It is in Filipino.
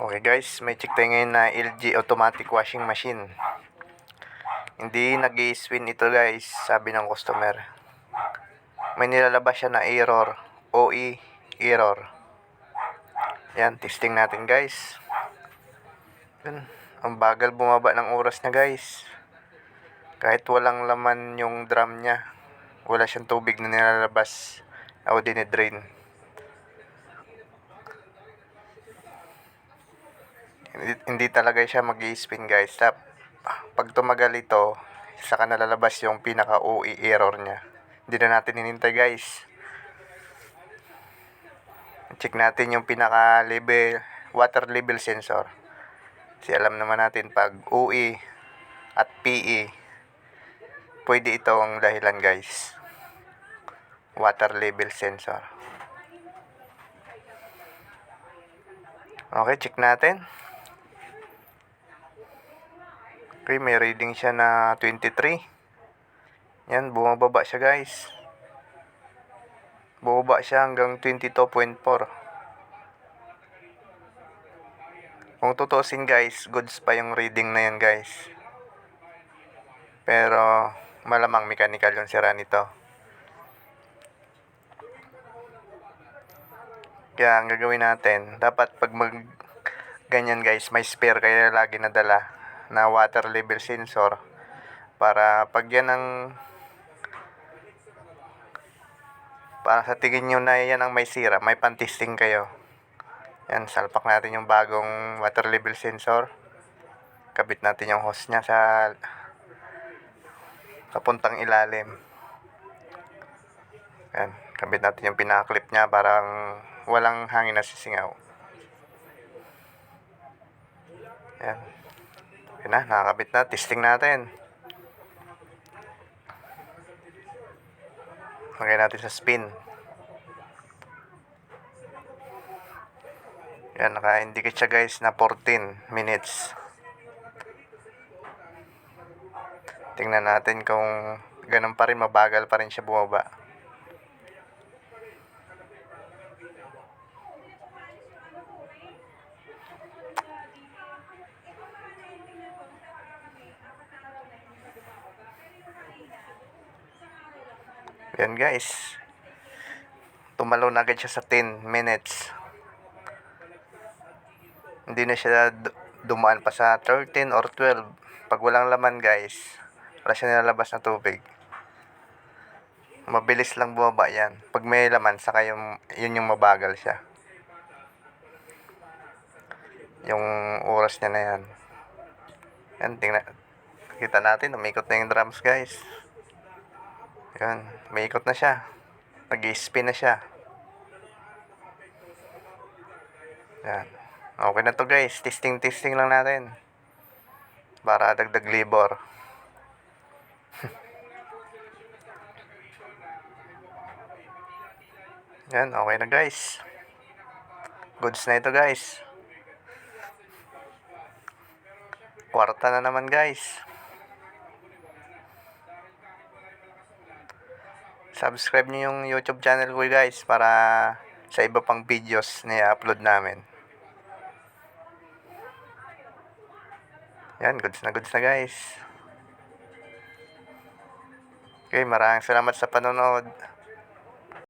Okay guys, may check tayo ngayon na LG automatic washing machine. Hindi nag-i-spin ito guys, sabi ng customer. May nilalabas siya na error, OE error. Yan, testing natin guys. Yan, ang bagal bumaba ng oras niya guys. Kahit walang laman yung drum niya, wala siyang tubig na nilalabas o dinidrain. Hindi talaga siya mag-i-spin guys. Pag tumagal ito, saka nalalabas yung pinaka OE error niya. Hindi na natin hinintay guys. Check natin yung pinaka level, water level sensor. Kasi alam naman natin pag OE at PE, pwede ito ang dahilan guys. Water level sensor. Okay, check natin. Okay, may reading siya na 23. Yan, bumababa siya guys. Bumaba siya hanggang 22.4. Kung tutusin guys, goods pa yung reading na yan guys. Pero malamang mechanical yung sira nito. Kaya ang gagawin natin, dapat pag ganyan guys, may spare kayo lagi nadala na water level sensor. Para pag yan para sa tingin nyo na yan ang may sira, may pan-testing kayo. Yan, salpak natin yung bagong water level sensor. Kabit natin yung hose niya sa puntang ilalim. Yan, kabit natin yung pinaka-clip niya parang walang hangin na sisingaw. Yan. Yan na, nakakabit na. Testing natin. Lagay natin sa spin. Yan, naka-indicate siya guys na 14 minutes. Tingnan natin kung ganun pa rin, mabagal pa rin siya bumaba. Yan guys. Tumalo na agad siya sa 10 minutes. Hindi na siya dumaan pa sa 13 or 12. Pag walang laman guys, wala siya nilalabas na tubig. Mabilis lang bumaba yan. Pag may laman, saka yun yung mabagal siya. Yung oras niya na yan. Yan, tingnan. Kita natin, umikot na yung drums guys. Yan, umikot na siya. Nag-i-spin na siya. Yan. Okay na to guys. Testing lang natin. Para dagdag libor. Yan, okay na guys. Goods na ito guys. Kwarta na naman guys. Subscribe niyo yung YouTube channel ko guys para sa iba pang videos na i-upload namin. Yan, goods na guys. Okay, maraming salamat sa panonood.